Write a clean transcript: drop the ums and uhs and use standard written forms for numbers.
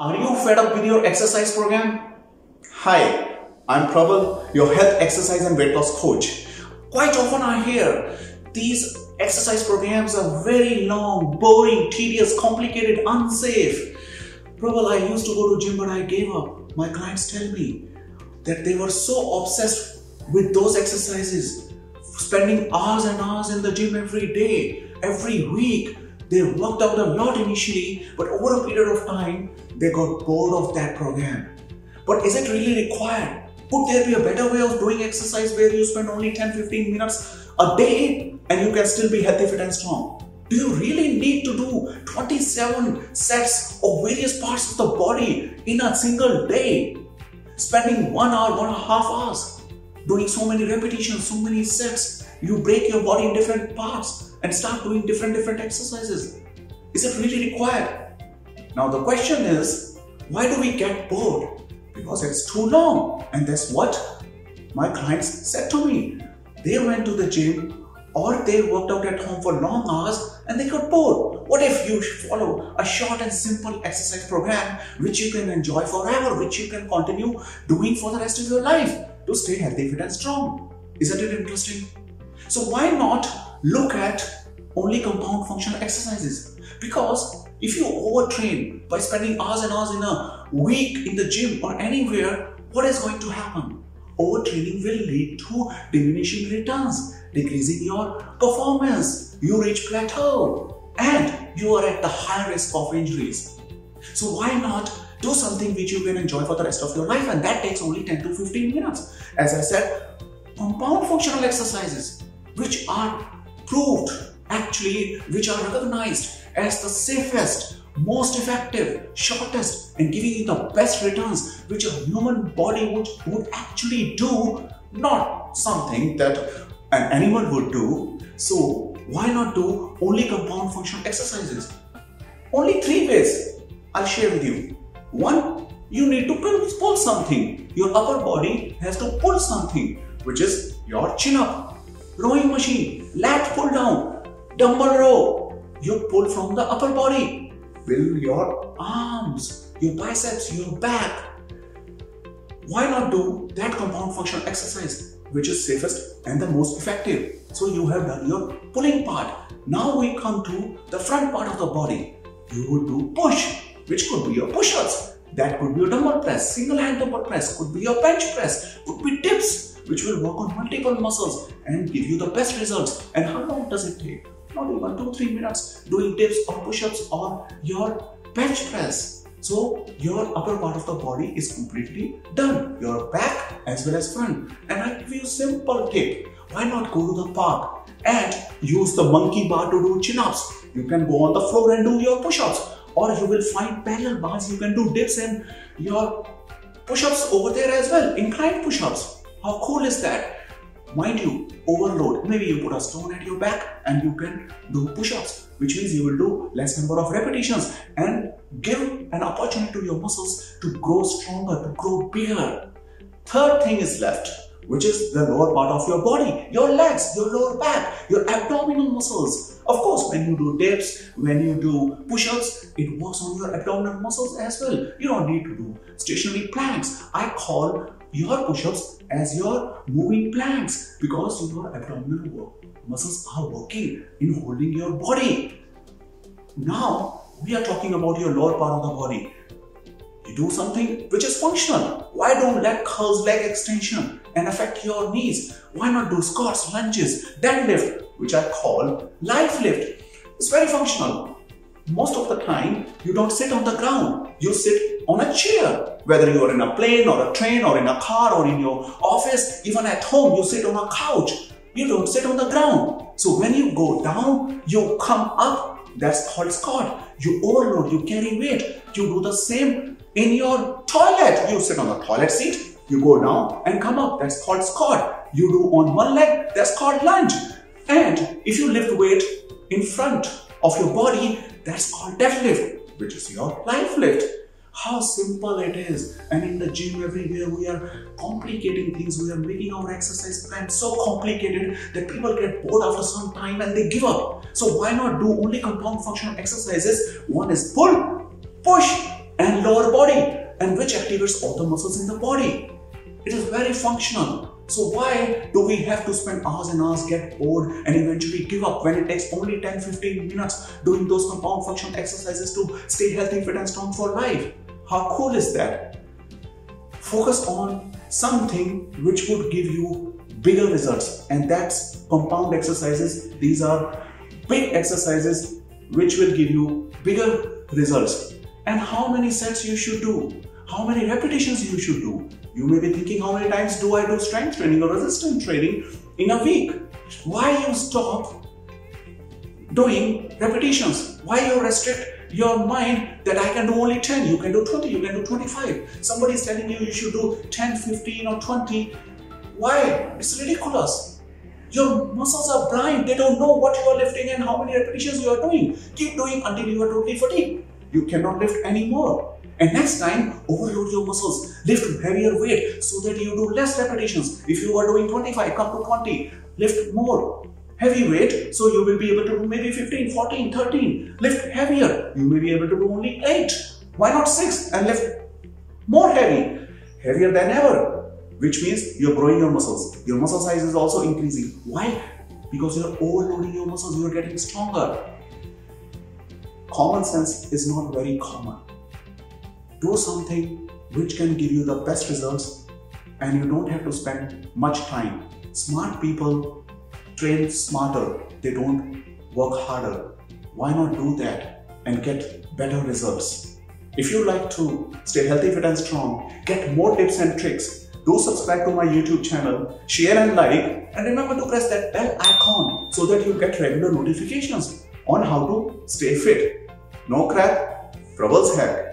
Are you fed up with your exercise program? Hi, I'm Prabal, your health, exercise and weight loss coach. Quite often I hear these exercise programs are very long, boring, tedious, complicated, unsafe. Prabal, I used to go to gym but I gave up. My clients tell me that they were so obsessed with those exercises, spending hours and hours in the gym every day, every week. They worked out a lot initially, but over a period of time, they got bored of that program. But is it really required? Could there be a better way of doing exercise where you spend only 10-15 minutes a day and you can still be healthy, fit and strong? Do you really need to do 27 sets of various parts of the body in a single day? Spending 1 hour, 1.5 hours, doing so many repetitions, so many sets, you break your body in different parts and start doing different exercises. Is it really required? Now the question is, why do we get bored? Because it's too long. And that's what my clients said to me. They went to the gym or they worked out at home for long hours and they got bored. What if you follow a short and simple exercise program which you can enjoy forever, which you can continue doing for the rest of your life to stay healthy, fit and strong? Isn't it interesting? So why not look at only compound functional exercises? Because if you overtrain by spending hours and hours in a week in the gym or anywhere, what is going to happen? Overtraining will lead to diminishing returns, decreasing your performance. You reach plateau and you are at the high risk of injuries. So why not do something which you can enjoy for the rest of your life, and that takes only 10 to 15 minutes. As I said, compound functional exercises which are proved, actually which are recognized as the safest, most effective, shortest and giving you the best returns which a human body would actually do, not something that an animal would do. So why not do only compound functional exercises? Only 3 ways I'll share with you. 1, you need to pull something. Your upper body has to pull something, which is your chin up. Rowing machine, lat pull down, dumbbell row. You pull from the upper body. Build your arms, your biceps, your back. Why not do that compound functional exercise, which is safest and the most effective? So you have done your pulling part. Now we come to the front part of the body. You would do push, which could be your push-ups. That could be your dumbbell press, single hand dumbbell press, could be your bench press, could be dips, which will work on multiple muscles and give you the best results. And how long does it take? Not even 2-3 minutes doing dips or push-ups or your bench press. So your upper part of the body is completely done. Your back as well as front. And I give you a simple tip. Why not go to the park and use the monkey bar to do chin-ups? You can go on the floor and do your push-ups. Or you will find parallel bars. You can do dips and your push-ups over there as well. Inclined push-ups. How cool is that? Mind you, overload. Maybe you put a stone at your back and you can do push-ups, which means you will do less number of repetitions and give an opportunity to your muscles to grow stronger, to grow bigger. Third thing is left, which is the lower part of your body, your legs, your lower back, your abdominal muscles. Of course, when you do dips, when you do push-ups, it works on your abdominal muscles as well. You don't need to do stationary planks. I call your push-ups as your moving planks because your abdominal muscles are working in holding your body. Now, we are talking about your lower part of the body. You do something which is functional. Why don't leg curls, leg extension and affect your knees? Why not do squats, lunges, deadlift, which I call life lift? It's very functional. Most of the time, you don't sit on the ground. You sit on a chair. Whether you are in a plane or a train or in a car or in your office, even at home, you sit on a couch. You don't sit on the ground. So when you go down, you come up. That's called squat. You overload, you carry weight. You do the same in your toilet. You sit on the toilet seat. You go down and come up. That's called squat. You do on one leg. That's called lunge. And if you lift weight in front of your body, that's called deadlift, which is your life lift. How simple it is. And in the gym everywhere we are complicating things. We are making our exercise plan so complicated that people get bored after some time and they give up. So why not do only compound functional exercises? One is pull, push and lower body. and which activates all the muscles in the body. It is very functional. So why do we have to spend hours and hours, get bored and eventually give up when it takes only 10-15 minutes doing those compound function exercises to stay healthy, fit and strong for life? How cool is that? Focus on something which would give you bigger results, and that's compound exercises. These are big exercises which will give you bigger results. And how many sets you should do? How many repetitions you should do? You may be thinking, how many times do I do strength training or resistance training in a week? Why you stop doing repetitions? Why you restrict your mind that I can do only 10, you can do 20, you can do 25. Somebody is telling you should do 10, 15 or 20. Why? It's ridiculous. Your muscles are blind. They don't know what you are lifting and how many repetitions you are doing. Keep doing until you are totally fatigued. You cannot lift anymore. And next time, overload your muscles. Lift heavier weight so that you do less repetitions. If you are doing 25, come to 20. Lift more heavy weight, so you will be able to do maybe 15, 14, 13. Lift heavier. You may be able to do only 8. Why not 6 and lift more heavy? Heavier than ever. Which means you're growing your muscles. Your muscle size is also increasing. Why? Because you're overloading your muscles. You're getting stronger. Common sense is not very common. Do something which can give you the best results and you don't have to spend much time. Smart people train smarter. They don't work harder. Why not do that and get better results? If you like to stay healthy, fit and strong, get more tips and tricks, do subscribe to my YouTube channel, share and like, and remember to press that bell icon so that you get regular notifications on how to stay fit. No crap, Prabhal's hack.